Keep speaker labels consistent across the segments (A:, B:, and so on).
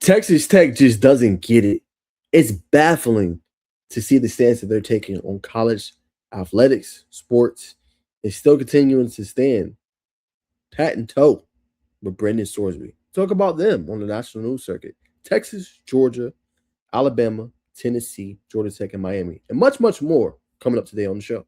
A: Texas Tech just doesn't get it. It's baffling to see the stance that they're taking on college athletics, sports, and still continuing to stand pat and toe with Brendan Sorsby. Talk about them on the national news circuit. Texas, Georgia, Alabama, Tennessee, Georgia Tech, and Miami, and much, much more coming up today on the show.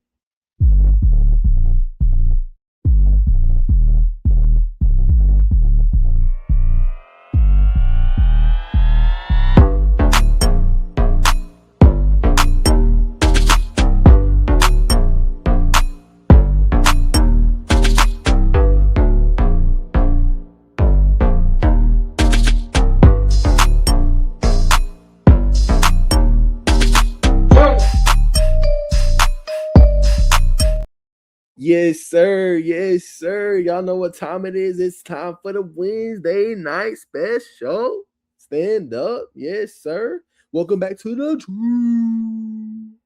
A: Yes, sir. Yes, sir. Y'all know what time it is. It's time for the Wednesday night special. Stand up. Yes, sir. Welcome back to the Truth.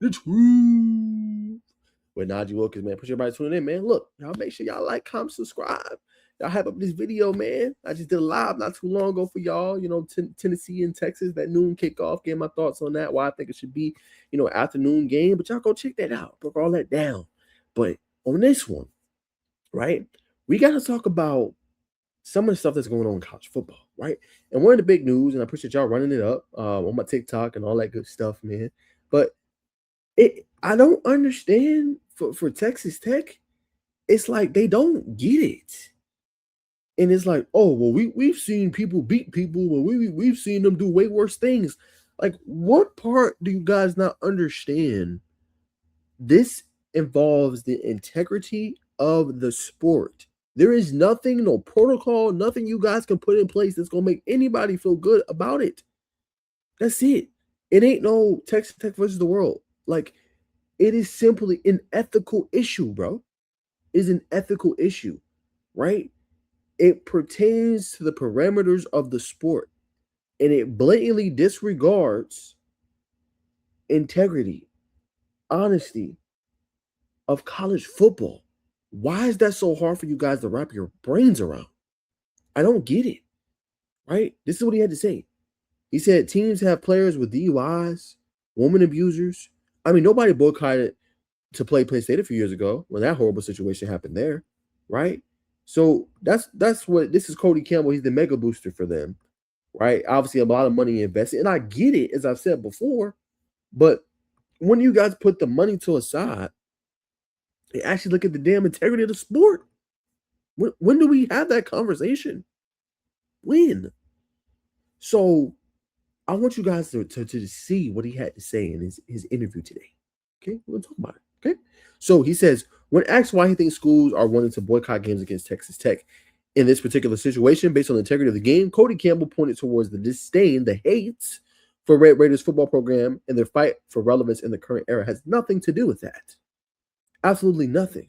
A: The Truth with Najeh Wilkins, man. Appreciate everybody tuning in, man. Look, y'all make sure y'all like, comment, subscribe. Y'all hype up this video, man. I just did a live not too long ago for y'all. Tennessee and Texas, that noon kickoff. Gave my thoughts on that. Why I think it should be, afternoon game. But y'all go check that out. Broke all that down. But on this one, right, we got to talk about some of the stuff that's going on in college football, right? And one of the big news, and I appreciate y'all running it up on my TikTok and all that good stuff, man. But I don't understand for Texas Tech. It's like they don't get it. And it's like, oh, well, we've seen people beat people, well, we've seen them do way worse things. Like, what part do you guys not understand? This involves the integrity of the sport. There is nothing, no protocol, nothing you guys can put in place that's going to make anybody feel good about it. That's it. It ain't no Texas Tech versus the world. Like, it is simply an ethical issue, bro. It's an ethical issue, right? It pertains to the parameters of the sport, and it blatantly disregards integrity, honesty of college football. Why is that so hard for you guys to wrap your brains around? I don't get it, right? This is what he had to say. He said teams have players with DUIs, woman abusers. I mean, nobody boycotted to play Penn State a few years ago when that horrible situation happened there, right? So that's what this is. Cody Campbell, he's the mega booster for them, right? Obviously, a lot of money invested, and I get it, as I've said before. But when you guys put the money to a side and actually look at the damn integrity of the sport, when do we have that conversation? When? So I want you guys to see what he had to say in his interview today. Okay, we're gonna talk about it. Okay, so he says when asked why he thinks schools are wanting to boycott games against Texas Tech in this particular situation based on the integrity of the game, Cody Campbell pointed towards the disdain, the hate for Red Raiders football program and their fight for relevance in the current era has nothing to do with that. Absolutely nothing,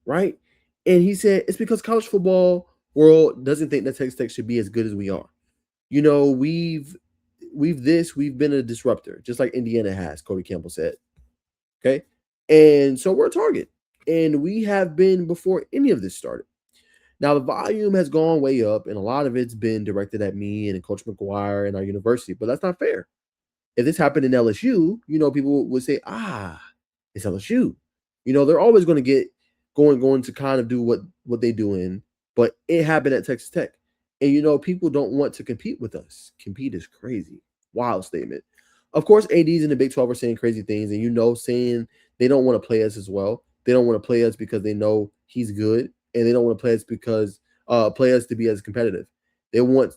A: right? And he said it's because college football world doesn't think that Texas Tech should be as good as we are. We've been a disruptor, just like Indiana has, Cody Campbell said. Okay. And so we're a target. And we have been before any of this started. Now the volume has gone way up, and a lot of it's been directed at me and Coach Maguire and our university, but that's not fair. If this happened in LSU, people would say, it's LSU. They're always going to get going to kind of do what they do in, but it happened at Texas Tech. And people don't want to compete with us. Compete is crazy. Wild statement. Of course, ADs in the Big 12 are saying crazy things, and saying they don't want to play us as well. They don't want to play us because they know he's good, and they don't want to play us because play us to be as competitive. They want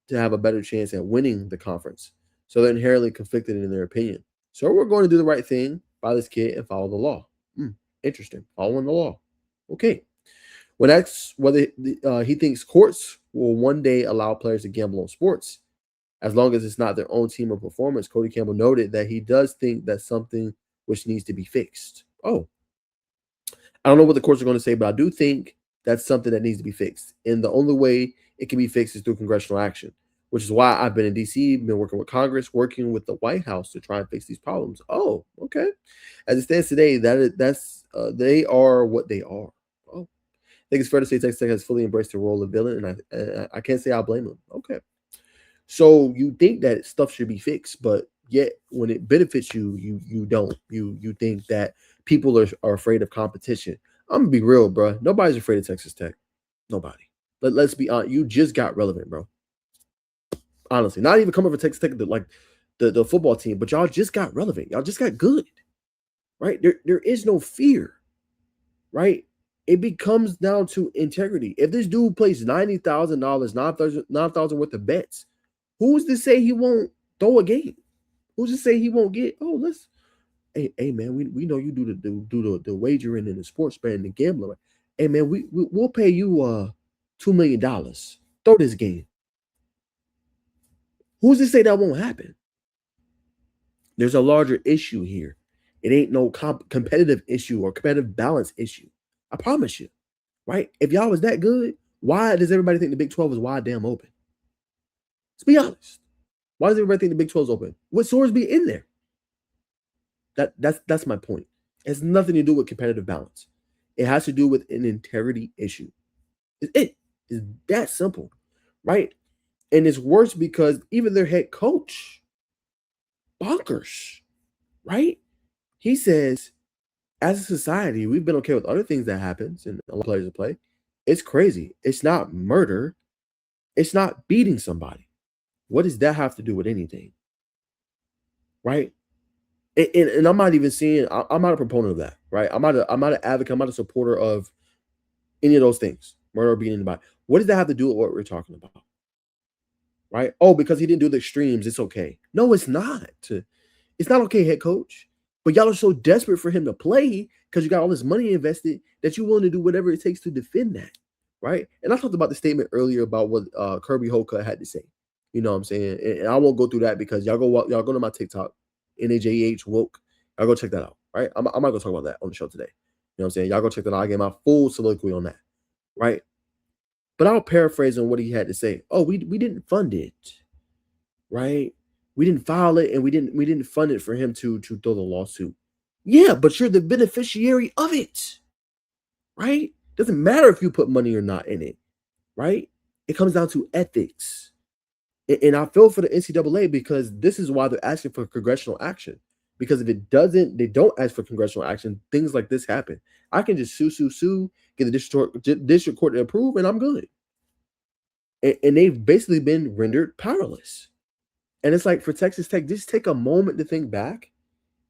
A: to have a better chance at winning the conference. So they're inherently conflicted in their opinion. So we're going to do the right thing by this kid and follow the law. Interesting. Following the law. Okay. When asked whether he thinks courts will one day allow players to gamble on sports, as long as it's not their own team or performance, Cody Campbell noted that he does think that's something which needs to be fixed. Oh, I don't know what the courts are going to say, but I do think that's something that needs to be fixed. And the only way it can be fixed is through congressional action, which is why I've been in D.C., been working with Congress, working with the White House to try and fix these problems. Oh, okay. As it stands today, they are what they are. Oh, I think it's fair to say Texas Tech has fully embraced the role of villain, and I can't say I blame them. Okay. So you think that stuff should be fixed, but yet when it benefits you, you don't. You think that people are afraid of competition. I'm gonna be real, bro. Nobody's afraid of Texas Tech. Nobody. Let's be honest. You just got relevant, bro. Honestly, not even coming for Texas Tech, the football team, but y'all just got relevant. Y'all just got good, right? There is no fear, right? It becomes down to integrity. If this dude plays $90,000, $9,000 worth of bets, who's to say he won't throw a game? Who's to say he won't get? Oh, hey man, we know you do the wagering and the sports betting and gambling. Hey man, we'll pay you $2 million. Throw this game. Who's to say that won't happen? There's a larger issue here. It ain't no competitive issue or competitive balance issue. I promise you, right? If y'all was that good, why does everybody think the Big 12 is wide damn open? Let's be honest. Why does everybody think the Big 12 is open? With Sorsby in there? That's my point. It has nothing to do with competitive balance. It has to do with an integrity issue. It's that simple, right? And it's worse because even their head coach, bonkers, right? He says, as a society, we've been okay with other things that happens and a lot of players that play. It's crazy. It's not murder. It's not beating somebody. What does that have to do with anything? Right? And I'm not even seeing, I'm not a proponent of that, right? I'm not an advocate, I'm not a supporter of any of those things. Murder or beating anybody. What does that have to do with what we're talking about? Right? Oh, because he didn't do the extremes, it's okay. No, it's not. It's not okay, head coach. But y'all are so desperate for him to play because you got all this money invested that you're willing to do whatever it takes to defend that, right? And I talked about the statement earlier about what Kirby Hoka had to say. You know what I'm saying? And I won't go through that because y'all go to my TikTok, NAJEH woke. Y'all go check that out, right? I'm not going to talk about that on the show today. You know what I'm saying? Y'all go check that out. I gave my full soliloquy on that, right? But I'll paraphrase on what he had to say. Oh, we didn't fund it, right? We didn't file it and we didn't fund it for him to throw the lawsuit. Yeah, but you're the beneficiary of it, right? Doesn't matter if you put money or not in it, right? It comes down to ethics. And I feel for the NCAA because this is why they're asking for congressional action. Because if they don't ask for congressional action, things like this happen. I can just sue, get the district court to approve, and I'm good. And they've basically been rendered powerless. And it's like for Texas Tech, just take a moment to think back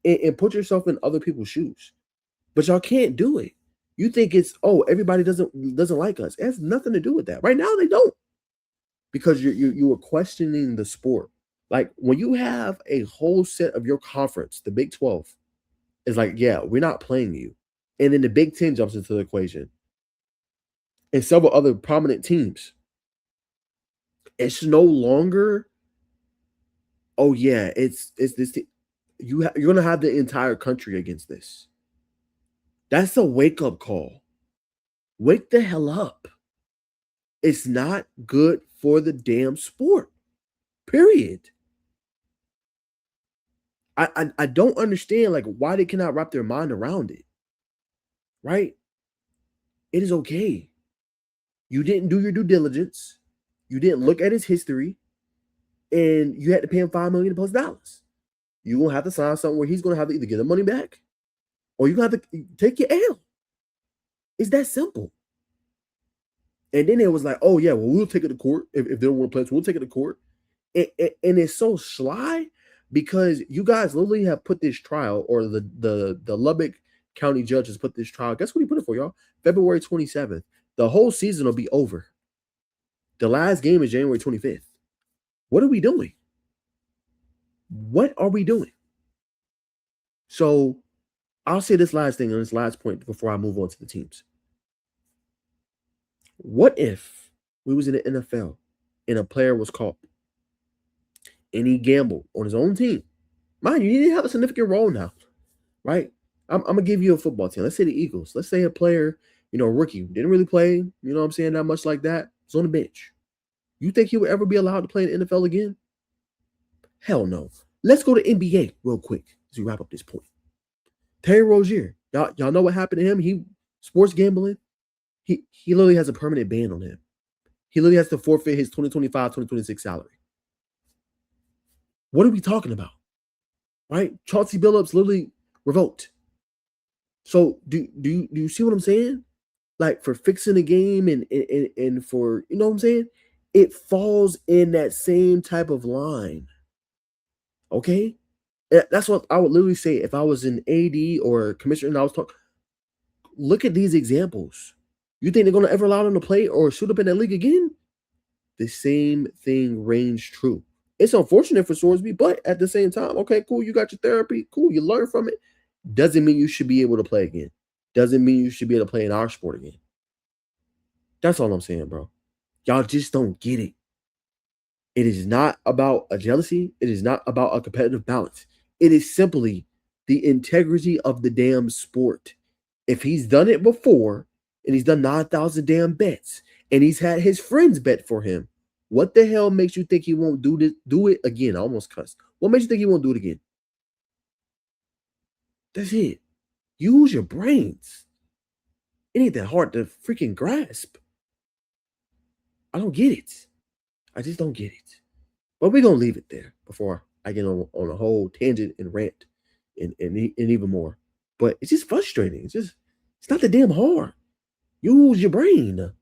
A: and put yourself in other people's shoes. But y'all can't do it. You think it's, oh, everybody doesn't like us. It has nothing to do with that. Right now, they don't. Because you are questioning the sport. Like when you have a whole set of your conference, the Big 12, is like, yeah, we're not playing you. And then the Big 10 jumps into the equation. And several other prominent teams. It's no longer, oh yeah, it's this. You're gonna have the entire country against this. That's a wake-up call. Wake the hell up. It's not good for the damn sport. Period. I don't understand like why they cannot wrap their mind around it. Right? It is okay. You didn't do your due diligence. You didn't look at his history, and you had to pay him $5 million plus dollars. You're gonna have to sign something where he's gonna have to either get the money back, or you're gonna have to take your L. It's that simple. And then it was like, oh yeah, well we'll take it to court if they don't want to play us. We'll take it to court, and it's so sly because you guys literally have put this trial, or the Lubbock County judge has put this trial. Guess what he put it for, y'all? February 27th. The whole season will be over. The last game is January 25th. What are we doing? What are we doing? So I'll say this last thing on this last point before I move on to the teams. What if we was in the NFL and a player was caught and he gambled on his own team? Mind you, he didn't have a significant role now, right? I'm going to give you a football team. Let's say the Eagles. Let's say a player, a rookie, didn't really play, you know what I'm saying, that much like that. Was on the bench. You think he would ever be allowed to play in the NFL again? Hell no. Let's go to NBA real quick as we wrap up this point. Terry Rozier. Y'all know what happened to him? He sports gambling. He literally has a permanent ban on him. He literally has to forfeit his 2025-2026 salary. What are we talking about? Right? Chauncey Billups literally revoked. So do you see what I'm saying? Like for fixing the game and for you know what I'm saying? It falls in that same type of line. Okay? That's what I would literally say if I was an AD or a commissioner and I was talking. Look at these examples. You think they're gonna ever allow them to play or shoot up in that league again? The same thing reigns true. It's unfortunate for Sorsby, but at the same time, okay, cool, you got your therapy, cool, you learn from it. Doesn't mean you should be able to play again. Doesn't mean you should be able to play in our sport again. That's all I'm saying, bro. Y'all just don't get it. It is not about a jealousy. It is not about a competitive balance. It is simply the integrity of the damn sport. If he's done it before and he's done 9,000 damn bets and he's had his friends bet for him, what the hell makes you think he won't do it again? I almost cussed. What makes you think he won't do it again? That's it. Use your brains. It ain't that hard to freaking grasp. I don't get it. I just don't get it. But we're going to leave it there before I get on a whole tangent and rant and even more. But it's just frustrating. It's not that damn hard. Use your brain.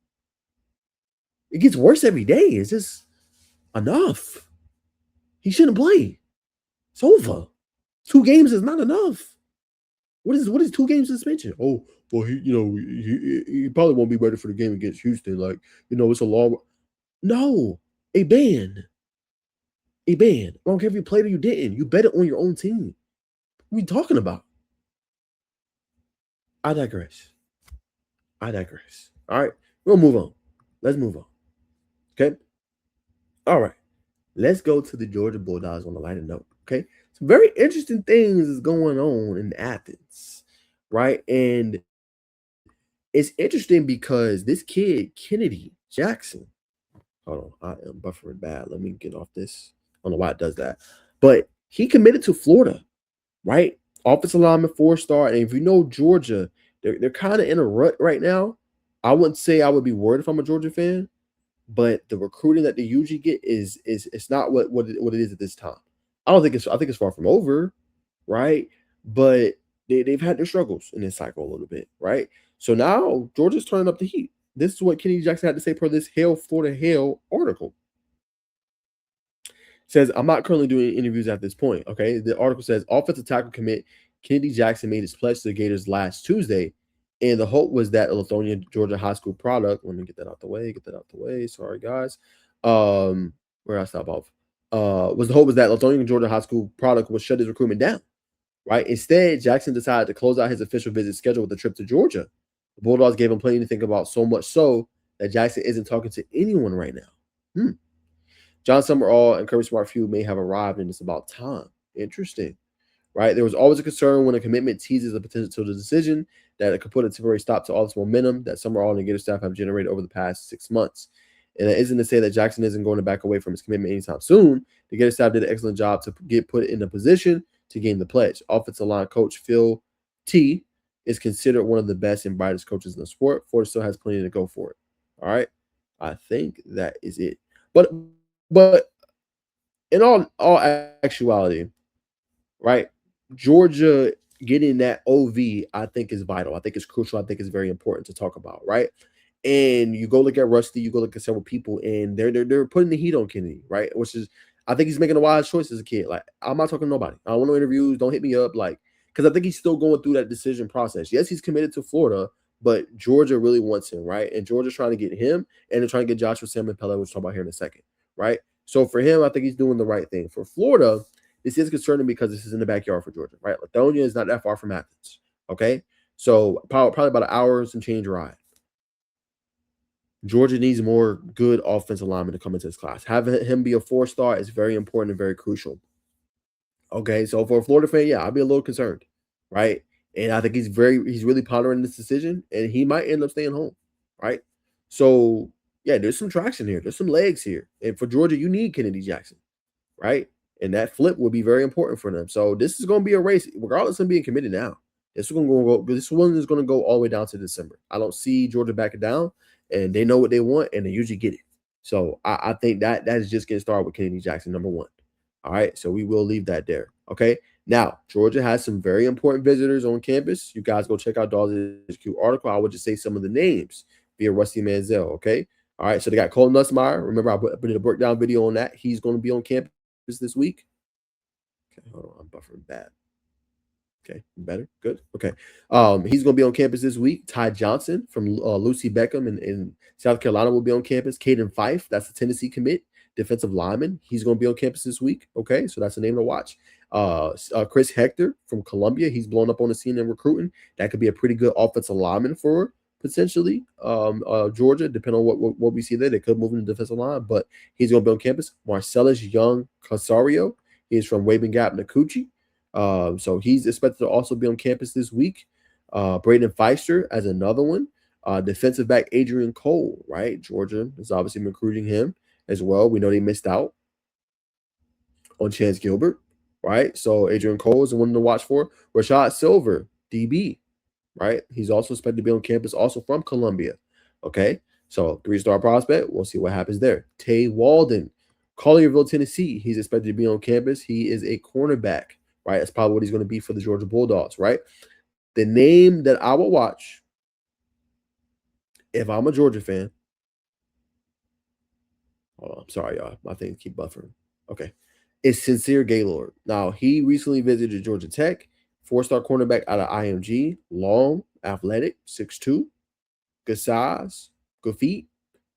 A: It gets worse every day. It's just enough. He shouldn't play. It's over. 2 games is not enough. What is 2 games suspension? Oh, well, he probably won't be ready for the game against Houston. Like, it's a long. No, a ban. A ban. I don't care if you played or you didn't. You bet it on your own team. What are you talking about? I digress. All right, we'll move on. Let's move on. Okay. All right. Let's go to the Georgia Bulldogs on a lighter note. Okay. Some very interesting things is going on in Athens, right? And it's interesting because this kid, Kennedee Jackson, hold on, I am buffering bad. Let me get off this. I don't know why it does that. But he committed to Florida, right? Offensive lineman, 4-star. And if you know Georgia, they're kind of in a rut right now. I wouldn't say I would be worried if I'm a Georgia fan, but the recruiting that they usually get is it's not what it is at this time. I think it's far from over, right? But they've had their struggles in this cycle a little bit, right? So now Georgia's turning up the heat. This is what Kennedy Jackson had to say per this Hail Florida Hail article. Says, I'm not currently doing interviews at this point. Okay. The article says offensive tackle commit Kennedy Jackson made his pledge to the Gators last Tuesday. And the hope was that a Lithonia, Georgia high school product. Let me get that out the way. Sorry, guys. Where I stop off. Was the hope was that Lithonia, Georgia high school product would shut his recruitment down. Right. Instead, Jackson decided to close out his official visit schedule with a trip to Georgia. The Bulldogs gave him plenty to think about, so much so that Jackson isn't talking to anyone right now. John Summerall and Kirby Smart Few may have arrived, and it's about time. Interesting, right? There was always a concern when a commitment teases a potential decision that it could put a temporary stop to all this momentum that Summerall and the Gator staff have generated over the past 6 months. And that isn't to say that Jackson isn't going to back away from his commitment anytime soon. The Gator staff did an excellent job to get put in a position to gain the pledge. Offensive line coach Phil T is considered one of the best and brightest coaches in the sport. Florida still has plenty to go for it. All right. I think that is it. But in all actuality, right, Georgia getting that OV, I think is vital. I think it's crucial. I think it's very important to talk about, right? And you go look at Rusty, you go look at several people, and they're putting the heat on Kennedy, right? Which is, I think he's making a wise choice as a kid. Like, I'm not talking to nobody. I don't want no interviews. Don't hit me up, like, because I think he's still going through that decision process. Yes, he's committed to Florida, but Georgia really wants him, right? And Georgia's trying to get him, and they're trying to get Joshua Sam and Epelle, which we'll talk about here in a second, right? So for him, I think he's doing the right thing. For Florida, this is concerning because this is in the backyard for Georgia, right? Lithonia is not that far from Athens, okay? So probably about an hour and some change ride. Georgia needs more good offensive linemen to come into this class. Having him be a 4-star is very important and very crucial. Okay, so for a Florida fan, yeah, I'd be a little concerned, right? And I think he's really pondering this decision, and he might end up staying home, right? So yeah, there's some traction here. There's some legs here. And for Georgia, you need Kennedy Jackson, right? And that flip will be very important for them. So this is going to be a race, regardless of being committed now. This one is going to go all the way down to December. I don't see Georgia backing down, and they know what they want, and they usually get it. So I think that is just getting started with Kennedy Jackson, number one. All right, so we will leave that there. Okay. Now, Georgia has some very important visitors on campus. You guys go check out Dawes HQ article. I would just say some of the names via Rusty Manziel. Okay. All right. So they got Colin Nussmeyer. Remember, I put in a breakdown video on that. He's going to be on campus this week. Okay, hold on. I'm buffering bad. Okay, better. Good. Okay. He's going to be on campus this week. Ty Johnson from Lucy Beckham in South Carolina will be on campus. Caden Fife, that's a Tennessee commit, defensive lineman. He's going to be on campus this week. Okay, so that's a name to watch. Chris Hector from Columbia, he's blown up on the scene in recruiting. That could be a pretty good offensive lineman for potentially Georgia, depending on what we see there. They could move in the defensive line, but he's going to be on campus. Marcellus Young Casario, he's from Waving Gap, Nakuchi. So he's expected to also be on campus this week. Braden Feister as another one. Defensive back Adrian Cole, right? Georgia has obviously been recruiting him as well. We know they missed out on Chance Gilbert, right? So Adrian Cole is the one to watch for. Rashad Silver, DB, right? He's also expected to be on campus, also from Columbia. Okay, so 3-star prospect. We'll see what happens there. Tay Walden, Collierville, Tennessee. He's expected to be on campus. He is a cornerback. Right, that's probably what he's going to be for the Georgia Bulldogs, right? The name that I will watch if I'm a Georgia fan. Oh, I'm sorry, y'all. My things keep buffering. Okay. It's Sincere Gaylord. Now, he recently visited Georgia Tech, 4-star cornerback out of IMG, long, athletic, 6'2", good size, good feet,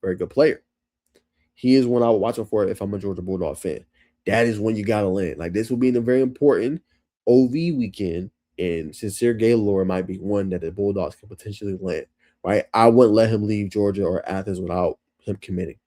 A: very good player. He is one I would watch out for if I'm a Georgia Bulldog fan. That is when you got to land. Like, this will be in a very important OV weekend, and Sincere Gaylord might be one that the Bulldogs can potentially land, right? I wouldn't let him leave Georgia or Athens without him committing.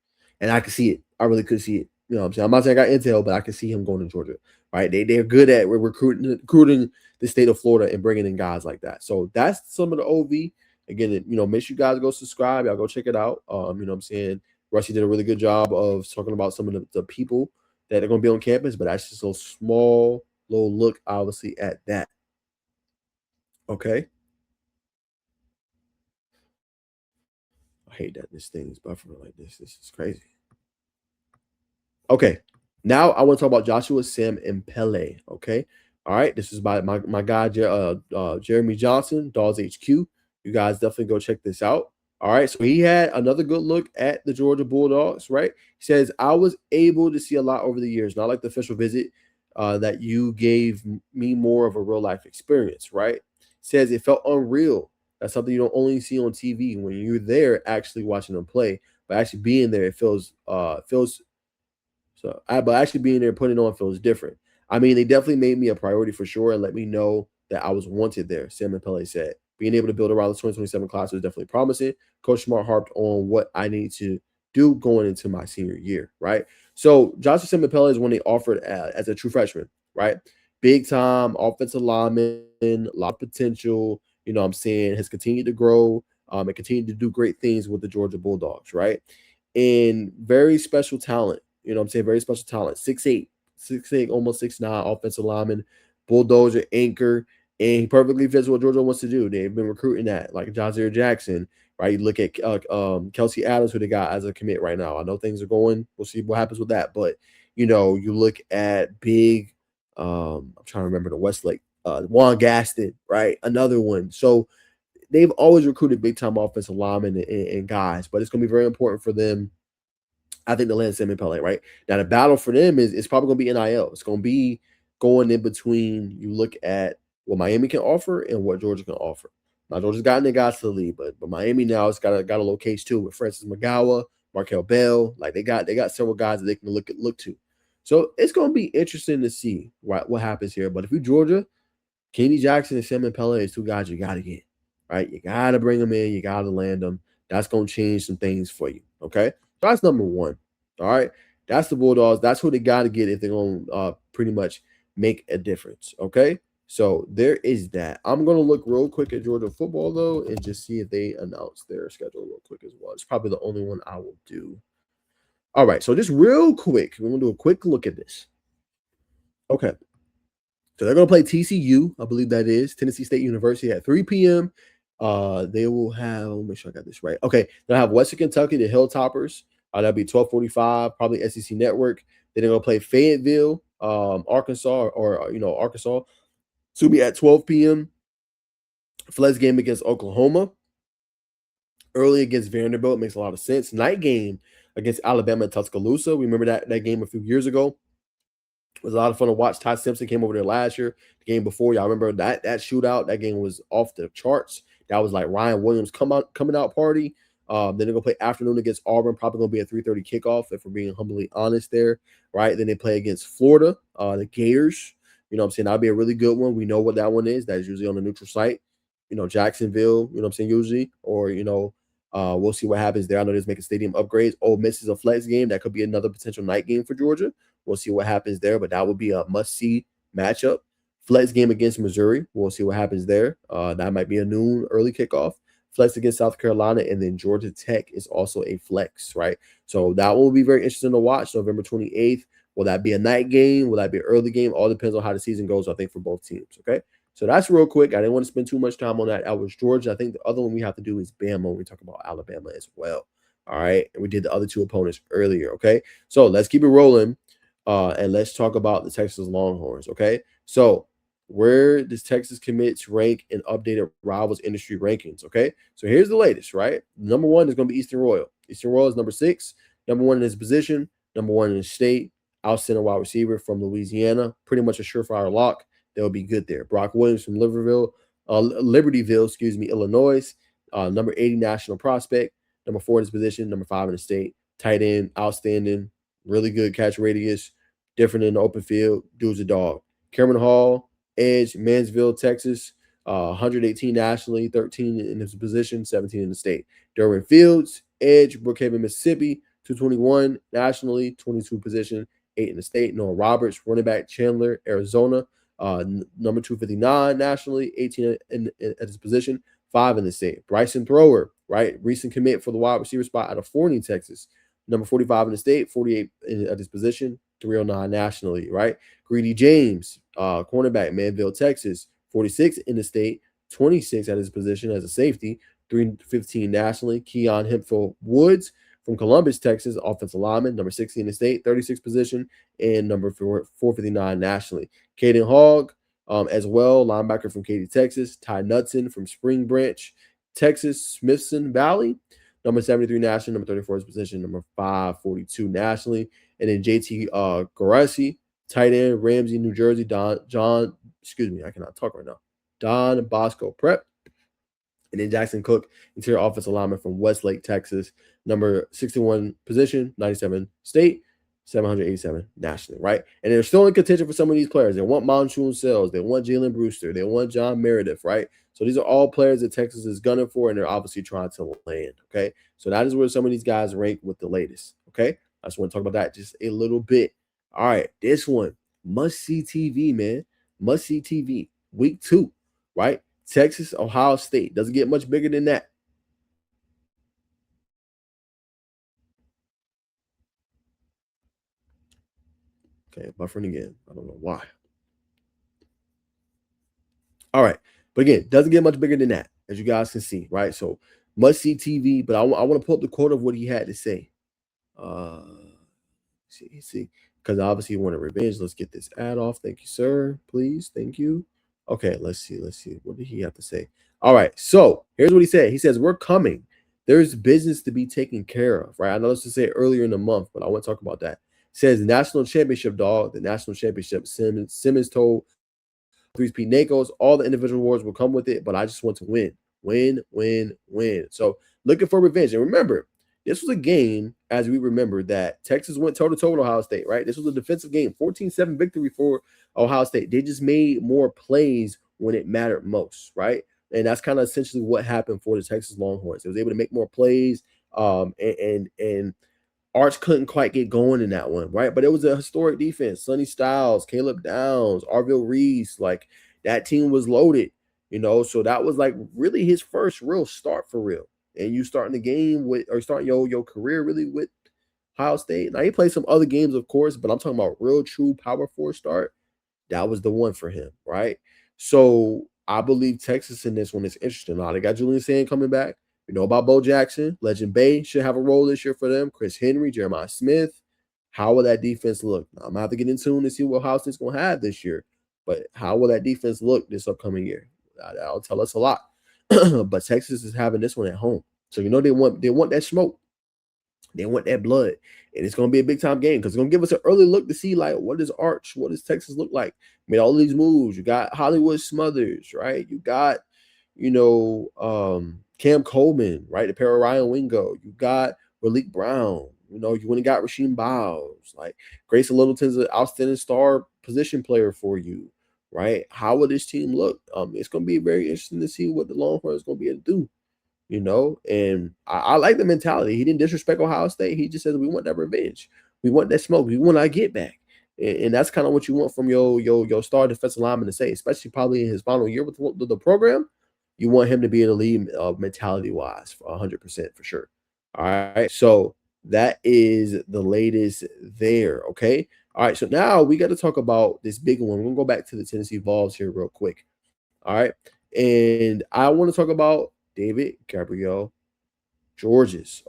A: And I could see it. I really could see it. You know what I'm saying? I'm not saying I got intel, but I could see him going to Georgia, right? They're good at recruiting the state of Florida and bringing in guys like that. So that's some of the OV. Again, make sure you guys go subscribe. Y'all go check it out. You know what I'm saying? Rusty did a really good job of talking about some of the people that are going to be on campus, but that's just a small little look, obviously, at that. Okay. I hate that this thing is buffering like this. This is crazy. Okay. Now I want to talk about Joshua Sam Epelle. Okay. All right. This is by my guy, Jeremy Johnson, Dawes HQ. You guys definitely go check this out. All right, so he had another good look at the Georgia Bulldogs, right? He says, I was able to see a lot over the years, not like the official visit that you gave me more of a real-life experience, right? Says it felt unreal. That's something you don't only see on TV. When you're there actually watching them play, but actually being there, it feels but actually being there, putting it on feels different. I mean, they definitely made me a priority for sure and let me know that I was wanted there, Sam Epelle said. Being able to build around the 2027 class was definitely promising. Coach Smart harped on what I need to do going into my senior year, right? So Joshua Sam Epelle is when they offered as a true freshman, right? Big time offensive lineman, a lot of potential, you know what I'm saying, has continued to grow and continued to do great things with the Georgia Bulldogs, right? And very special talent, you know what I'm saying, very special talent, 6'8", almost 6'9", offensive lineman, bulldozer, anchor, and he perfectly fits what Georgia wants to do. They've been recruiting that, like Jazier Jackson, right? You look at Kelsey Adams, who they got as a commit right now. I know things are going. We'll see what happens with that. But, you look at Big, I'm trying to remember the Westlake, Juan Gaston, right? Another one. So they've always recruited big-time offensive linemen and guys, but it's going to be very important for them, I think, to land Sam Epelle, right? Now, the battle for them is probably going to be NIL. It's going to be going in between. You look at what Miami can offer and what Georgia can offer. Now, Georgia's gotten their guys to the league, but Miami now has got a little case too with Francis Maguire, Markel Bell. Like they got several guys that they can look to. So it's going to be interesting to see what happens here. But if you're Georgia, Kennedee Jackson and Sam Epelle is two guys you got to get, right? You got to bring them in. You got to land them. That's going to change some things for you, okay? So that's number one, all right? That's the Bulldogs. That's who they got to get if they're going to pretty much make a difference, okay? So there is that. I'm going to look real quick at Georgia football, though, and just see if they announce their schedule real quick as well. It's probably the only one I will do. All right, so just real quick, we're going to do a quick look at this. Okay. So they're going to play TCU, I believe that is, Tennessee State University at 3 p.m. They will have, let me make sure I got this right. Okay, they'll have Western Kentucky, the Hilltoppers. That'll be 12:45, probably SEC Network. Then they're going to play Fayetteville Arkansas or Arkansas. So we at 12 p.m. Flex game against Oklahoma. Early against Vanderbilt makes a lot of sense. Night game against Alabama and Tuscaloosa. We remember that game a few years ago. It was a lot of fun to watch. Ty Simpson came over there last year. The game before, y'all remember that shootout? That game was off the charts. That was like Ryan Williams coming out party. Then they're gonna play afternoon against Auburn. Probably gonna be a 3:30 kickoff, if we're being humbly honest there, right? Then they play against Florida, the Gators. You know what I'm saying? That'll be a really good one. We know what that one is. That is usually on the neutral site. Jacksonville, you know what I'm saying, usually. Or, we'll see what happens there. I know they're making stadium upgrades. Ole Miss is a flex game. That could be another potential night game for Georgia. We'll see what happens there, but that would be a must-see matchup. Flex game against Missouri. We'll see what happens there. That might be a noon early kickoff. Flex against South Carolina, and then Georgia Tech is also a flex, right? So that will be very interesting to watch. November 28th. Will that be a night game? Will that be an early game? All depends on how the season goes, I think, for both teams, okay? So that's real quick. I didn't want to spend too much time on that. That was Georgia. I think the other one we have to do is Bama when we talk about Alabama as well. All right. And we did the other two opponents earlier. Okay. So let's keep it rolling. And let's talk about the Texas Longhorns. Okay. So where does Texas commits rank in updated Rivals industry rankings? Okay. So here's the latest, right? Number one is going to be Eastern Royal. Eastern Royal is number 6, number 1 in his position, number 1 in his state, out center wide receiver from Louisiana. Pretty much a surefire lock. They'll be good there. Brock Williams from Libertyville, Illinois. Number 80 national prospect. Number 4 in his position. Number 5 in the state. Tight end, outstanding. Really good catch radius. Different in the open field. Dude's a dog. Cameron Hall, edge, Mansville, Texas. 118 nationally, 13 in his position, 17 in the state. Derwin Fields, edge, Brookhaven, Mississippi. 221 nationally, 22 position, 8 in the state. Noah Roberts, running back, Chandler, Arizona. Number 259 nationally, 18 at his position, 5 in the state. Bryson Thrower, right? Recent commit for the wide receiver spot out of Forney, Texas. Number 45 in the state, 48 at his position, 309 nationally, right? Greedy James, cornerback, Manville, Texas, 46 in the state, 26 at his position as a safety, 315 nationally. Keon Hemphill Woods from Columbus, Texas, offensive lineman, number 60 in the state, 36 position, and number 459 nationally. Caden Hogg, as well, linebacker from Katy, Texas. Ty Knudsen from Spring Branch, Texas, Smithson Valley, number 73 nationally, number 34 is position, number 542 nationally. And then JT Garassi, tight end, Ramsey, New Jersey, I cannot talk right now. Don Bosco Prep. And then Jackson Cook, interior offensive lineman from Westlake, Texas, number 61 position, 97 state, 787 nationally, right? And they're still in contention for some of these players. They want Monsoon Sells. They want Jalen Brewster. They want John Meredith, right? So these are all players that Texas is gunning for, and they're obviously trying to land, okay? So that is where some of these guys rank with the latest, okay? I just want to talk about that just a little bit. All right, this one, must-see TV, man. Must-see TV, week 2, right? Texas, Ohio State. Doesn't get much bigger than that. Okay, buffering again. I don't know why. All right. But again, doesn't get much bigger than that, as you guys can see, right? So must-see TV, but I want to pull up the quote of what he had to say. See, because obviously he wanted revenge. Let's get this ad off. Thank you, sir. Please. Thank you. Okay, let's see. What did he have to say? All right, so here's what he said. He says, we're coming. There's business to be taken care of, right? I know this to say earlier in the month, but I want to talk about that. It says national championship, dog. The national championship. Simmons told Pete Nakos, all the individual awards will come with it, but I just want to win. Win. So looking for revenge. And remember, this was a game, as we remember, that Texas went toe-to-toe with Ohio State, right? This was a defensive game, 14-7 victory for Ohio State. They just made more plays when it mattered most, right? And that's kind of essentially what happened for the Texas Longhorns. They was able to make more plays, and Arch couldn't quite get going in that one, right? But it was a historic defense. Sonny Styles, Caleb Downs, Arville Reese, like that team was loaded, so that was like really his first real start for real. And you starting the game with, or starting your career really with Ohio State. Now he played some other games, of course, but I'm talking about real true Power 4 start. That was the one for him, right? So I believe Texas in this one is interesting. Now they got Julian Sand coming back. We know about Bo Jackson. Legend Bay should have a role this year for them. Chris Henry, Jeremiah Smith, How will that defense look? Now, I'm going to have to get in tune and see what Ohio State's going to have this year. But how will that defense look this upcoming year? That'll tell us a lot. But Texas is having this one at home. So, they want that smoke. They want that blood. And it's going to be a big-time game because it's going to give us an early look to see, like, what does Texas look like? Made all these moves. You got Hollywood Smothers, right? You got, Cam Coleman, right? The pair of Ryan Wingo. You got Malik Brown. You went and got Rasheem Bowles. Like, Grayson Littleton's an outstanding star position player for you, right? How will this team look? It's going to be very interesting to see what the Longhorns are going to be able to do. And I like the mentality. He didn't disrespect Ohio State. He just says we want that revenge. We want that smoke. We want our get back. And that's kind of what you want from your star defensive lineman to say, especially probably in his final year with the program. You want him to be in the lead mentality-wise for 100% for sure. All right, so that is the latest there, okay? All right, so now we got to talk about this big one. We're going to go back to the Tennessee Vols here real quick, all right? And I want to talk about David Gabriel Georges.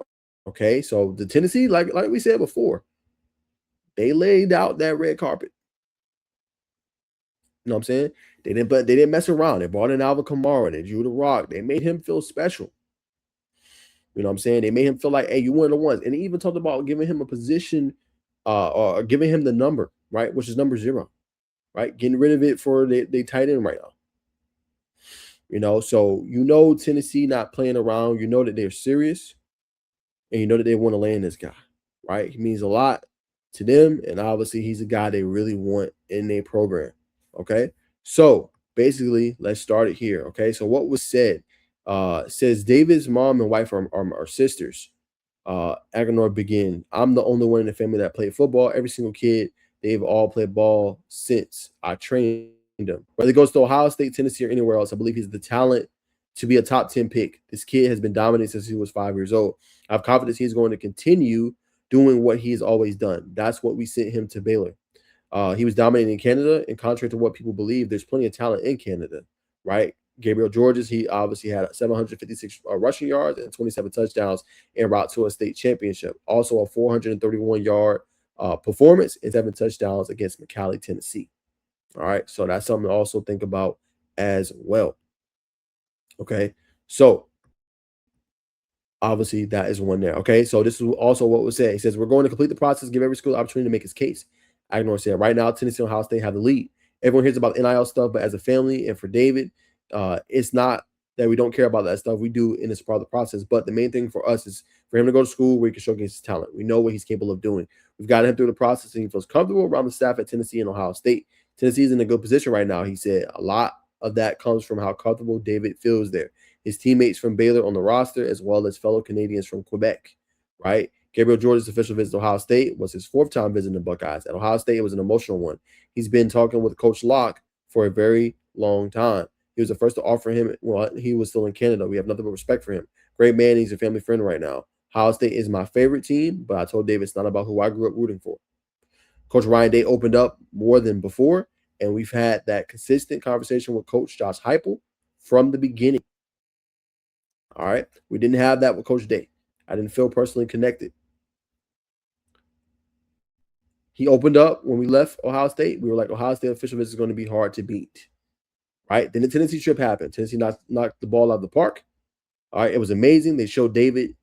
A: Okay, so the Tennessee, like we said before, they laid out that red carpet. You know what I'm saying? They didn't mess around. They brought in Alvin Kamara. They drew the rock. They made him feel special. You know what I'm saying? They made him feel like, hey, you one of the ones. And they even talked about giving him a position, or giving him the number, right, which is number 0, right? Getting rid of it for the tight end right now. So Tennessee not playing around. You know that they're serious, and you know that they want to land this guy, right? He means a lot to them, and obviously he's a guy they really want in their program, okay? So basically, let's start it here, okay? So what was said says David's mom and wife are sisters. Agonor begin. I'm the only one in the family that played football. Every single kid, they've all played ball since I trained him. Whether he goes to Ohio State, Tennessee, or anywhere else, I believe he's the talent to be a top 10 pick. This kid has been dominant since he was 5 years old. I have confidence he's going to continue doing what he's always done. That's what we sent him to Baylor. He was dominating in Canada, and contrary to what people believe, there's plenty of talent in Canada, right? Gabriel Georges, he obviously had 756 rushing yards and 27 touchdowns en route to a state championship. Also a 431-yard performance and 7 touchdowns against McAllen, Tennessee. All right, so that's something to also think about as well. Okay, so obviously that is one there. Okay, so this is also what was said. He says, we're going to complete the process, give every school the opportunity to make its case. Agonor said, right now, Tennessee and Ohio State have the lead. Everyone hears about NIL stuff, but as a family and for David, it's not that we don't care about that stuff. We do, and it's part of the process. But the main thing for us is for him to go to school where he can showcase his talent. We know what he's capable of doing. We've got him through the process, and he feels comfortable around the staff at Tennessee and Ohio State. Tennessee's in a good position right now. He said a lot of that comes from how comfortable David feels there. His teammates from Baylor on the roster, as well as fellow Canadians from Quebec, right? Gabriel Georges' official visit to Ohio State was his 4th time visiting the Buckeyes. At Ohio State, it was an emotional one. He's been talking with Coach Locke for a very long time. He was the first to offer him while he was still in Canada. We have nothing but respect for him. Great man. He's a family friend right now. Ohio State is my favorite team, but I told David it's not about who I grew up rooting for. Coach Ryan Day opened up more than before, and we've had that consistent conversation with Coach Josh Heupel from the beginning. All right? We didn't have that with Coach Day. I didn't feel personally connected. He opened up when we left Ohio State. We were like, Ohio State official visit is going to be hard to beat. Right? Then the Tennessee trip happened. Tennessee knocked the ball out of the park. All right, it was amazing. They showed us David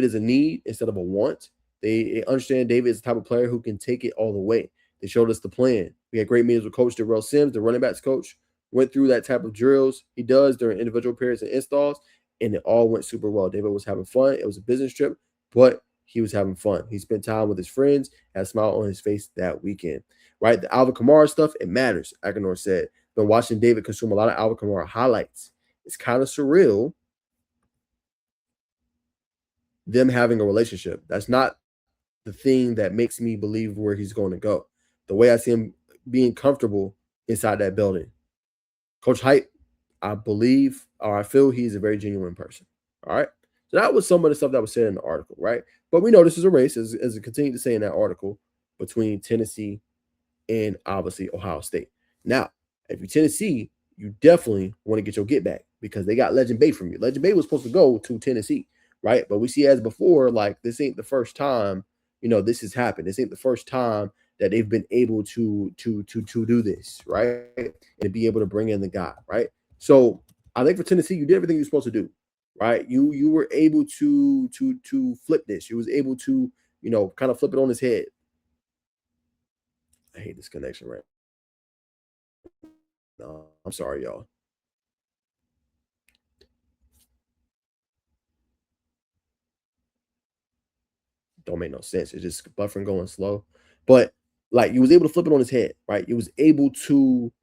A: is a need instead of a want. They understand David is the type of player who can take it all the way. They showed us the plan. We had great meetings with Coach Darrell Sims, the running backs coach. Went through that type of drills he does during individual periods and installs, and it all went super well. David was having fun. It was a business trip, but he was having fun. He spent time with his friends, had a smile on his face that weekend. Right? The Alvin Kamara stuff, it matters, Agonor said. Been watching David consume a lot of Alvin Kamara highlights. It's kind of surreal them having a relationship. That's not the thing that makes me believe where he's going to go. The way I see him being comfortable inside that building. Coach Hype, I believe, or I feel he's a very genuine person. All right. So that was some of the stuff that was said in the article, right? But we know this is a race, as it continued to say in that article, between Tennessee and obviously Ohio State. Now, if you're Tennessee, you definitely want to get your get back because they got Legend Bay from you. Legend Bay was supposed to go to Tennessee, right? But we see as before, like this ain't the first time, this has happened. This ain't the first time that they've been able to do this, right? And be able to bring in the guy, right? So I think for Tennessee, you did everything you're supposed to do, right? You were able to flip this. You was able to, kind of flip it on his head. I hate this connection right now. I'm sorry, y'all. Don't make no sense. It's just buffering going slow. But like you was able to flip it on his head, right? You was able to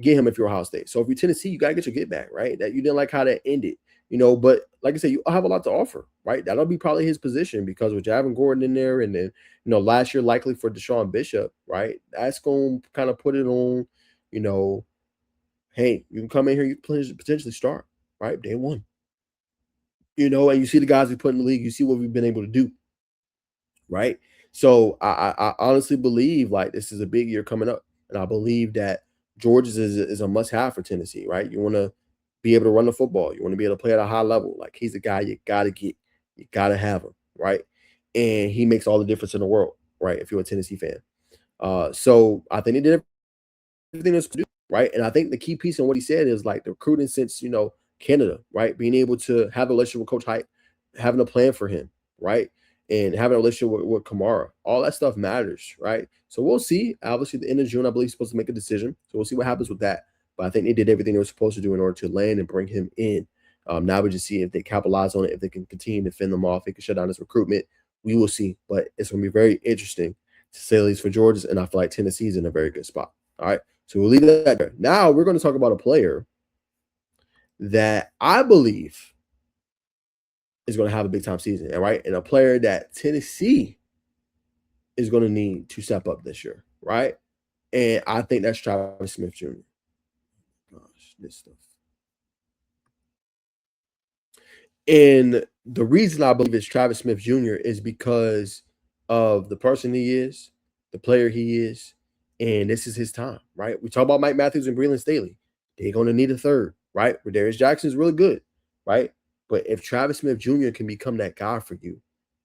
A: get him if you're Ohio State. So if you're Tennessee, you gotta get your get back, right? That you didn't like how that ended, But like I said, you have a lot to offer, right? That'll be probably his position because with Javin Gordon in there, and then last year likely for Deshaun Bishop, right? That's gonna kind of put it on, hey, you can come in here, you can potentially start, right? Day one. And you see the guys we put in the league, you see what we've been able to do, right? So I honestly believe like this is a big year coming up, and I believe that Georges is a must have for Tennessee, right? You want to be able to run the football, you want to be able to play at a high level. Like he's the guy you gotta get, you gotta have him, right? And he makes all the difference in the world, right? If you're a Tennessee fan, so I think he did everything that's to do, right? And I think the key piece in what he said is like the recruiting since Canada, right? Being able to have a relationship with Coach Hype, having a plan for him, right? And having a relationship with Kamara. All that stuff matters, right? So we'll see. Obviously, the end of June, I believe, he's supposed to make a decision. So we'll see what happens with that. But I think they did everything they were supposed to do in order to land and bring him in. Now we just see if they capitalize on it, if they can continue to fend them off, they can shut down this recruitment. We will see. But it's going to be very interesting to say the least for Georgia. And I feel like Tennessee's in a very good spot. All right. So we'll leave that there. Now we're going to talk about a player that I believe is going to have a big time season, right? And a player that Tennessee is going to need to step up this year, right? And I think that's Travis Smith Jr. Gosh, this stuff. And the reason I believe it's Travis Smith Jr. is because of the person he is, the player he is, and this is his time, right? We talk about Mike Matthews and Breland Staley. They're going to need a third, right? Darius Jackson is really good, right? But if Travis Smith Jr. can become that guy for you,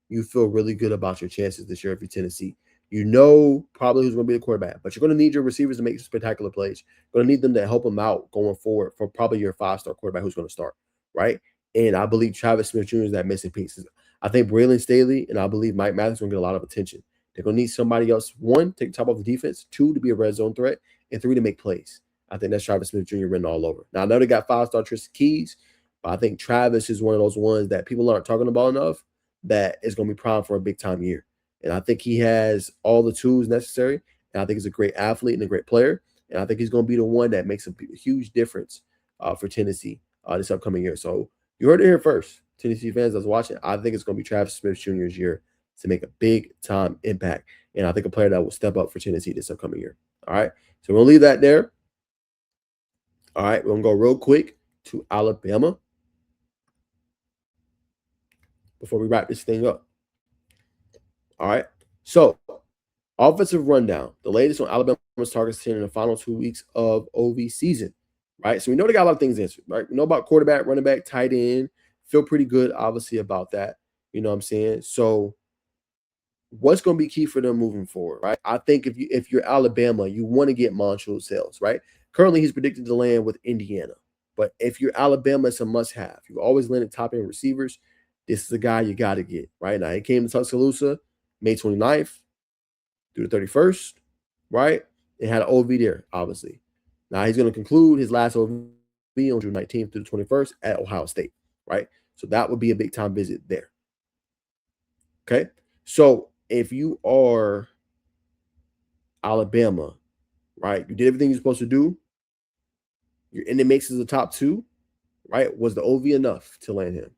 A: you feel really good about your chances this year if you're Tennessee. You know probably who's going to be the quarterback, but you're going to need your receivers to make spectacular plays. You're going to need them to help them out going forward for probably your 5-star quarterback who's going to start, right? And I believe Travis Smith Jr. is that missing piece. I think Breland Staley and I believe Mike Matthews going to get a lot of attention. They're going to need somebody else, 1, take the top off the defense, 2, to be a red zone threat, and 3, to make plays. I think that's Travis Smith Jr. written all over. Now, I know they got 5-star Tristan Keys, but I think Travis is one of those ones that people aren't talking about enough that is going to be primed for a big-time year. And I think he has all the tools necessary, and I think he's a great athlete and a great player, and I think he's going to be the one that makes a huge difference for Tennessee this upcoming year. So you heard it here first. Tennessee fans that's watching, I think it's going to be Travis Smith Jr.'s year to make a big-time impact, and I think a player that will step up for Tennessee this upcoming year. All right, so we'll leave that there. All right, we're going to go real quick to Alabama before we wrap this thing up. All right, so offensive rundown, the latest on Alabama's targets in the final 2 weeks of OV season, right? So we know they got a lot of things answered, right? We know about quarterback, running back, tight end. Feel pretty good, obviously, about that. You know what I'm saying? So what's going to be key for them moving forward, right? I think if you're Alabama, you want to get Montrell Sales, right? Currently, he's predicted to land with Indiana. But if you're Alabama, it's a must-have. You always land at top-end receivers. This is a guy you got to get, right? Now, he came to Tuscaloosa May 29th through the 31st, right? And had an OV there, obviously. Now, he's going to conclude his last OV on June 19th through the 21st at Ohio State, right? So that would be a big-time visit there. Okay? So if you are Alabama, right, you did everything you're supposed to do. You're in the mix as the top 2, right? Was the OV enough to land him?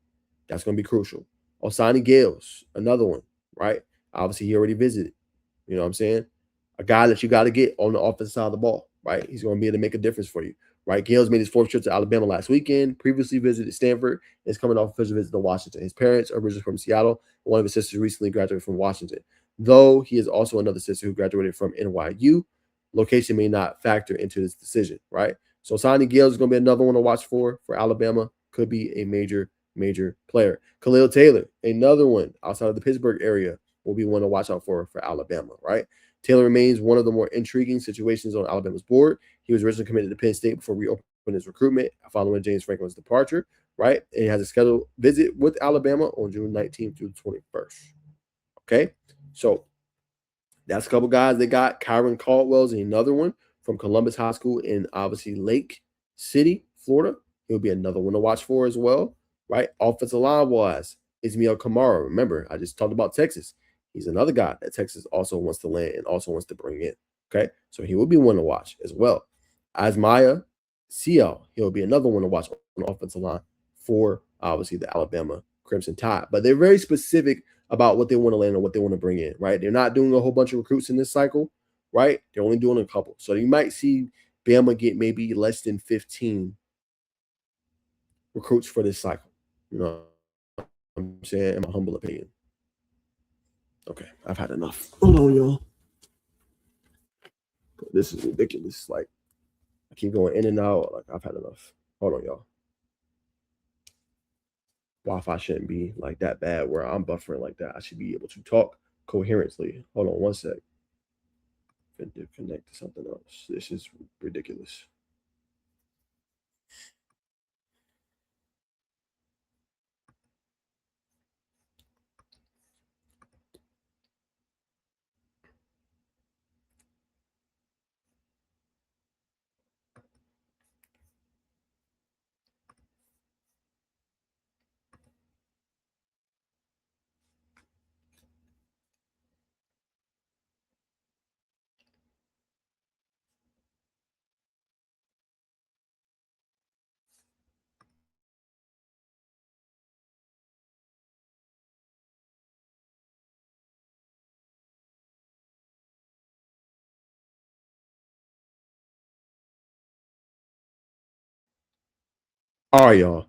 A: That's going to be crucial. Osani Gales, another one, right? Obviously, he already visited. You know what I'm saying? A guy that you got to get on the offensive side of the ball, right? He's going to be able to make a difference for you, right? Gales made his 4th trip to Alabama last weekend, previously visited Stanford, and is coming off a official visit to Washington. His parents are originally from Seattle. One of his sisters recently graduated from Washington, though he has also another sister who graduated from NYU. Location may not factor into this decision, right? So Osani Gales is going to be another one to watch for Alabama. Could be a major player. Khalil Taylor, another one outside of the Pittsburgh area. will be one to watch out for Alabama, right? Taylor remains one of the more intriguing situations on Alabama's board. He was originally committed to Penn State before reopening his recruitment following James Franklin's departure, right? And he has a scheduled visit with Alabama on June 19th through the 21st. Okay, so that's a couple guys they got. Kyron Caldwell's another one from Columbus High School in obviously Lake City, Florida. He'll be another one to watch for as well, right? Offensive line wise, Ismail Kamara. Remember, I just talked about Texas. He's another guy that Texas also wants to land and also wants to bring in. Okay, so he will be one to watch as well. Asmaya CL, he'll be another one to watch on the offensive line for obviously the Alabama Crimson Tide. But they're very specific about what they want to land and what they want to bring in, right? They're not doing a whole bunch of recruits in this cycle, right? They're only doing a couple. So you might see Bama get maybe less than 15 recruits for this cycle. You know what I'm saying? In my humble opinion. Okay, I've had enough. Hold on, y'all. This is ridiculous. Like, I keep going in and out. Like, I've had enough. Hold on, y'all. Wi-Fi shouldn't be like that bad where I'm buffering like that. I should be able to talk coherently. Hold on one sec. Connect to something else. This is ridiculous. All right, y'all.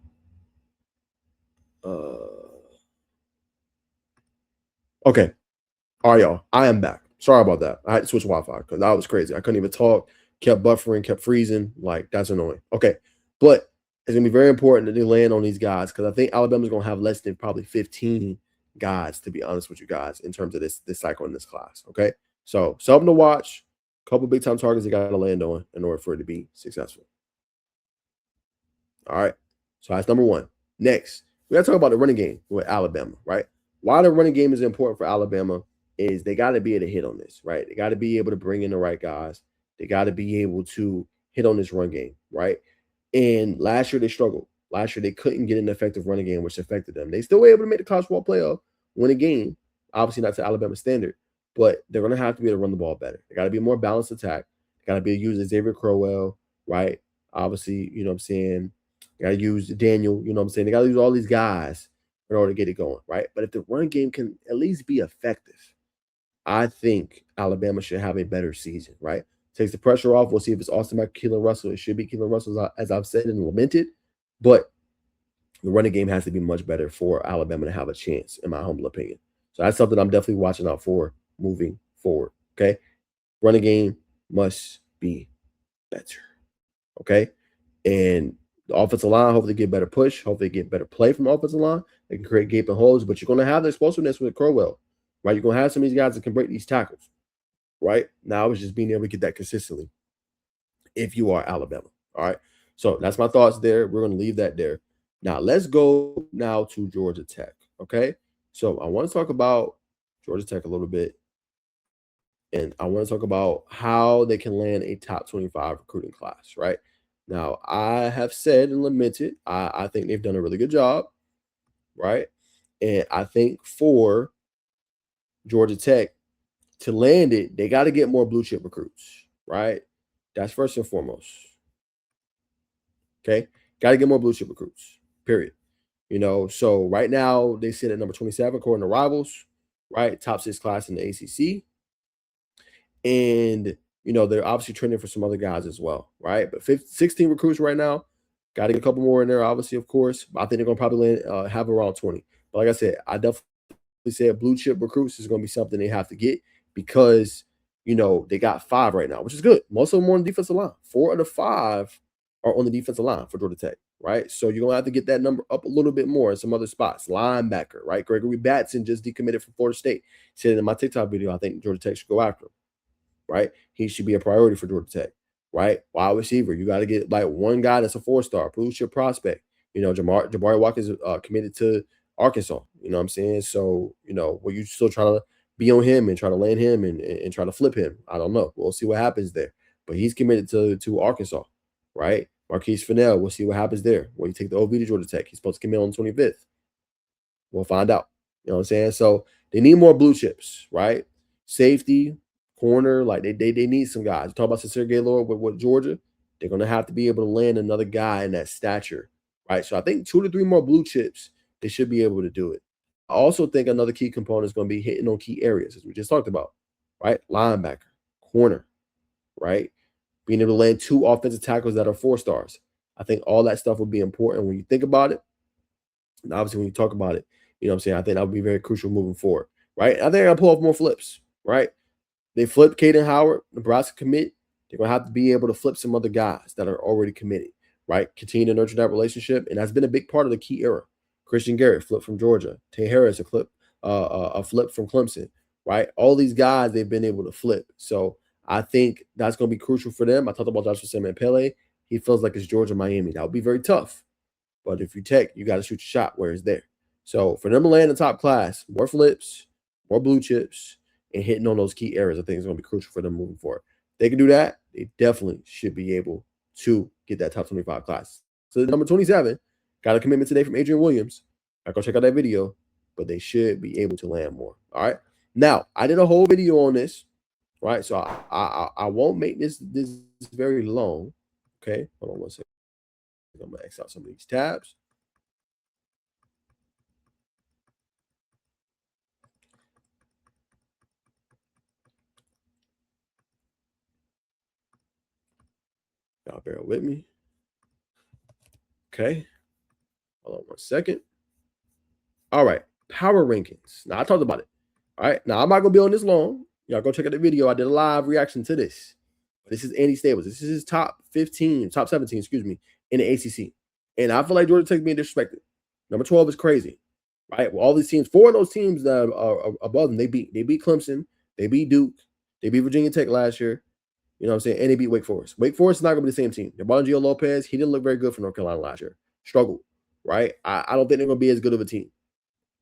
A: Okay. All right, y'all. I am back. Sorry about that. I had to switch Wi-Fi because that was crazy. I couldn't even talk. Kept buffering, kept freezing. Like, that's annoying. Okay. But it's going to be very important that they land on these guys because I think Alabama's going to have less than probably 15 guys, to be honest with you guys, in terms of this cycle in this class. Okay. So something to watch. A couple big time targets they got to land on in order for it to be successful. All right. So that's number one. Next, we got to talk about the running game with Alabama, right? Why the running game is important for Alabama is they got to be able to hit on this, right? They got to be able to bring in the right guys. They got to be able to hit on this run game, right? And last year they struggled. Last year they couldn't get an effective running game, which affected them. They still were able to make the college football playoff, win a game, obviously not to Alabama standard, but they're going to have to be able to run the ball better. They got to be a more balanced attack. They got to be able to use Xavier Crowell, right? Obviously, you know what I'm saying? They got to use Daniel, you know what I'm saying? They got to use all these guys in order to get it going, right? But if the run game can at least be effective, I think Alabama should have a better season, right? Takes the pressure off. We'll see if it's Austin Mack, Keelan Russell. It should be Keelan Russell, as I've said and lamented. But the running game has to be much better for Alabama to have a chance, in my humble opinion. So that's something I'm definitely watching out for moving forward, okay? Running game must be better, okay? And the offensive line, hopefully get better push, hopefully get better play from the offensive line. They can create gaping holes, but you're going to have the explosiveness with Crowell, right? You're going to have some of these guys that can break these tackles, right? Now it's just being able to get that consistently if you are Alabama, all right? So that's my thoughts there. We're going to leave that there. Now let's go now to Georgia Tech, okay? So I want to talk about Georgia Tech a little bit, and I want to talk about how they can land a top 25 recruiting class, right? Now, I have said and lamented, I think they've done a really good job, right? And I think for Georgia Tech to land it, they got to get more blue chip recruits, right? That's first and foremost. Okay? Got to get more blue chip recruits, period. You know, so right now they sit at number 27 according to Rivals, right? Top 6 class in the ACC. And, you know, they're obviously trending for some other guys as well, right? But 16 recruits right now. Got to get a couple more in there, obviously, of course. But I think they're going to probably land, have around 20. But like I said, I definitely said blue chip recruits is going to be something they have to get because, you know, they got 5 right now, which is good. Most of them are on the defensive line. 4 of the 5 are on the defensive line for Georgia Tech. right? So you're gonna have to get that number up a little bit more in some other spots. Linebacker, right? Gregory Batson just decommitted from Florida State. Said in my TikTok video, I think Georgia Tech should go after him, right? He should be a priority for Georgia Tech, right? Wide receiver, you got to get like one guy that's a 4-star, blue chip prospect. You know, Jabari Watkins committed to Arkansas. You know what I'm saying? So, you know, were you still trying to be on him and try to land him and try to flip him? I don't know. We'll see what happens there. But he's committed to Arkansas, right? Marquise Fennell, we'll see what happens there. When you take the OV to Georgia Tech, he's supposed to commit on the 25th. We'll find out. You know what I'm saying? So they need more blue chips, right? Safety, corner, like they need some guys. Talk about Sincere Gaylord with Georgia. They're gonna have to be able to land another guy in that stature, right? So I think 2 to 3 more blue chips, they should be able to do it. I also think another key component is going to be hitting on key areas, as we just talked about, right? Linebacker, corner, right? Being able to land 2 offensive tackles that are 4-stars. I think all that stuff would be important when you think about it. And obviously, when you talk about it, you know what I'm saying? I think that would be very crucial moving forward, right? I think they're going to pull off more flips, right? They flipped Caden Howard, Nebraska commit. They're going to have to be able to flip some other guys that are already committed, right? Continue to nurture that relationship. And that's been a big part of the key era. Christian Garrett, flip from Georgia. Tay Harris, a flip from Clemson, right? All these guys, they've been able to flip. So I think that's going to be crucial for them. I talked about Joshua Simmons and Epelle. He feels like it's Georgia, Miami. That would be very tough. But if you Tech, you got to shoot your shot where it's there. So for them to land in the top class, more flips, more blue chips, and hitting on those key areas, I think is going to be crucial for them moving forward. If they can do that, they definitely should be able to get that top 25 class. So number 27, got a commitment today from Adrian Williams. I go check out that video, but they should be able to land more. All right. Now, I did a whole video on this, right? So I won't make this very long. Okay. Hold on one second. I'm going to X out some of these tabs. Y'all bear with me. Okay. Hold on one second. All right. Power rankings. Now, I talked about it. All right. Now, I'm not going to be on this long. Y'all go check out the video. I did a live reaction to this. This is Andy Stables. This is his top 17, top 17, excuse me, in the ACC. And I feel like Georgia Tech being disrespected. Number 12 is crazy, right? Well, all these teams, 4 of those teams that are above them, they beat Clemson, they beat Duke, they beat Virginia Tech last year. You know what I'm saying? And they beat Wake Forest. Wake Forest is not going to be the same team. Gio Lopez, he didn't look very good for North Carolina last year. Struggled, right? I don't think they're going to be as good of a team.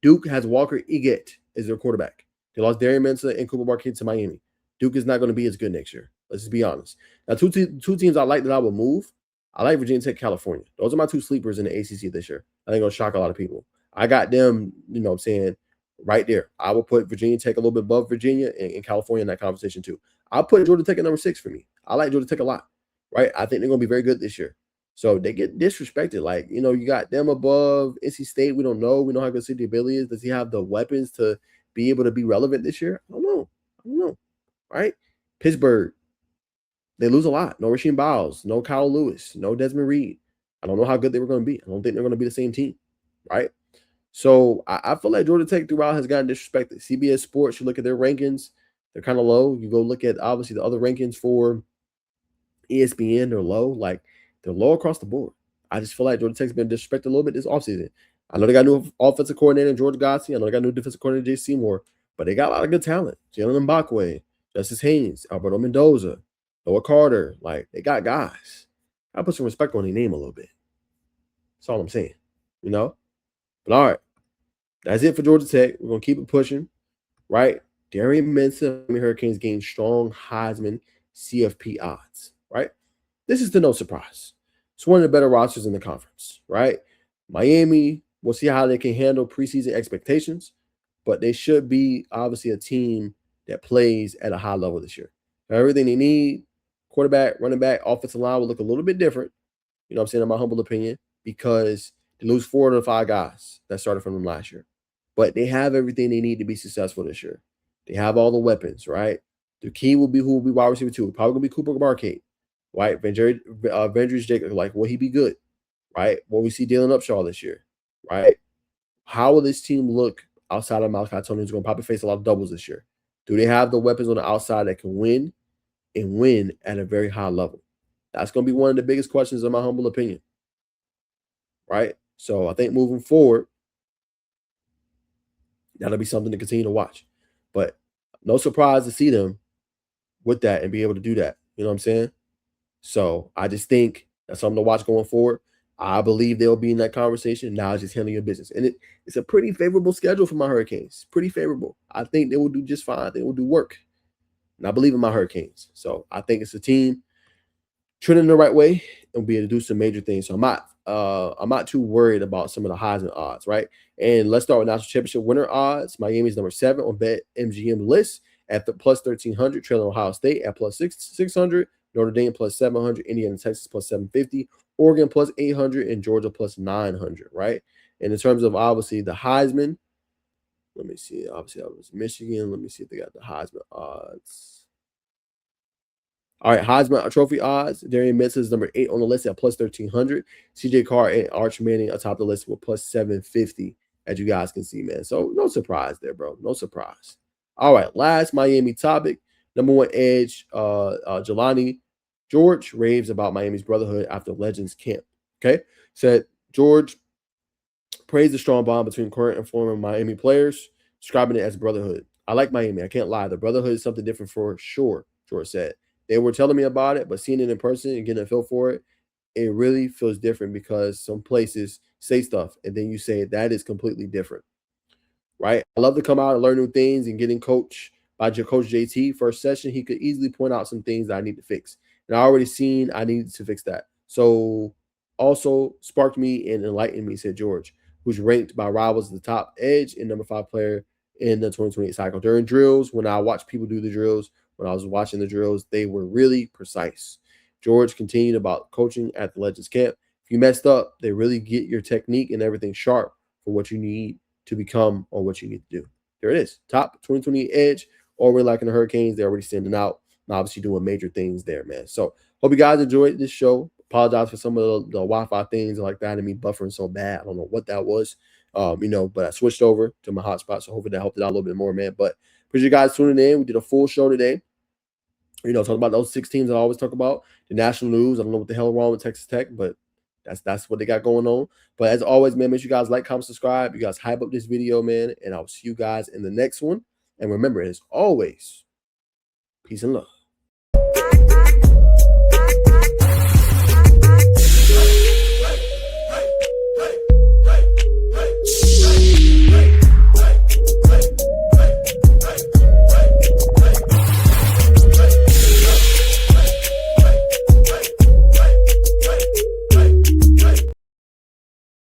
A: Duke has Walker Eggett as their quarterback. They lost Darian Mensah and Cooper Marquette to Miami. Duke is not going to be as good next year. Let's just be honest. Now, two teams I like that I would move. I like Virginia Tech, California. Those are my 2 sleepers in the ACC this year. I think it'll shock a lot of people. I got them, you know what I'm saying, right there. I will put Virginia Tech a little bit above Virginia and California in that conversation too. I'll put Georgia Tech at number 6 for me. I like Georgia Tech a lot, right? I think they're going to be very good this year. So they get disrespected. Like, you know, you got them above NC State. We don't know. We know how good City Billy is. Does he have the weapons to be able to be relevant this year? I don't know. Right? Pittsburgh, they lose a lot. No Rasheem Biles, no Kyle Lewis, no Desmond Reed. I don't know how good they were going to be. I don't think they're going to be the same team, right? So I feel like Georgia Tech throughout has gotten disrespected. CBS Sports, you look at their rankings, they're kind of low. You go look at, obviously, the other rankings for ESPN, they're low. Like, they're low across the board. I just feel like Georgia Tech's been disrespected a little bit this offseason. I know they got a new offensive coordinator, George Godsey. I know they got a new defensive coordinator, Jay Seymour, but they got a lot of good talent. Jalen Mbakwe, Justice Haynes, Alberto Mendoza, Noah Carter. Like, they got guys. I put some respect on their name a little bit. That's all I'm saying, you know? But all right, that's it for Georgia Tech. We're going to keep it pushing, right? Darian Mensah, Hurricanes gained strong Heisman CFP odds, right? This is to no surprise. It's one of the better rosters in the conference, right? Miami, we'll see how they can handle preseason expectations, but they should be obviously a team that plays at a high level this year. Everything they need, quarterback, running back, offensive line will look a little bit different, you know what I'm saying, in my humble opinion, because they lose 4 of the 5 guys that started from them last year. But they have everything they need to be successful this year. They have all the weapons, right? The key will be who will be wide receiver 2. Probably going to be Cooper Marquette, right? Vendry's Jacob, like, will he be good, right? Will we see Dylan Upshaw this year, right? How will this team look outside of Malachi Tony, who's going to probably face a lot of doubles this year? Do they have the weapons on the outside that can win and win at a very high level? That's going to be one of the biggest questions in my humble opinion. right? So I think moving forward, that'll be something to continue to watch. But no surprise to see them with that and be able to do that. You know what I'm saying? So I just think that's something to watch going forward. I believe they'll be in that conversation. Now it's just handling your business. And it's a pretty favorable schedule for my Hurricanes. Pretty favorable. I think they will do just fine. They will do work. And I believe in my Hurricanes. So I think it's a team trending the right way and be able to do some major things. So I'm not too worried about some of the Heisman odds, right? And let's start with national championship winner odds. Miami's number 7 on BetMGM list at the plus 1,300, trailing Ohio State at plus 600, Notre Dame plus 700, Indiana, Texas plus 750, Oregon plus 800, and Georgia plus 900, right? And in terms of obviously the Heisman, let me see. Obviously, that was Michigan. Let me see if they got the Heisman odds. All right, Heisman Trophy odds. Darian Minshew is number 8 on the list at plus 1,300. CJ Carr and Arch Manning atop the list with plus 750, as you guys can see, man. So no surprise there, bro. No surprise. All right, last Miami topic. Number 1 edge, Jelani George raves about Miami's brotherhood after Legends camp. Okay, said George praised the strong bond between current and former Miami players, describing it as brotherhood. I like Miami. I can't lie. The brotherhood is something different for sure, George said. They were telling me about it, but seeing it in person and getting a feel for it, it really feels different because some places say stuff and then you say that is completely different, right? I love to come out and learn new things and getting coached by Coach JT. First session, he could easily point out some things that I need to fix. And I already seen I needed to fix that. So also sparked me and enlightened me, said George, who's ranked by rivals the top edge and number 5 player in the 2028 cycle. During drills, when I watched people do the drills, when I was watching the drills, they were really precise. George continued about coaching at the Legends camp. If you messed up, they really get your technique and everything sharp for what you need to become or what you need to do. There it is. Top 2028 edge. Already liking the Hurricanes. They're already standing out and obviously doing major things there, man. So hope you guys enjoyed this show. Apologize for some of the Wi-Fi things like that and me buffering so bad. I don't know what that was. But I switched over to my hotspot, so hopefully that helped it out a little bit more, man. But appreciate you guys tuning in. We did a full show today. Talking about those 6 teams I always talk about. The national news. I don't know what the hell wrong with Texas Tech, but that's what they got going on. But as always, man, make sure you guys like, comment, subscribe. You guys hype up this video, man. And I'll see you guys in the next one. And remember, as always, peace and love.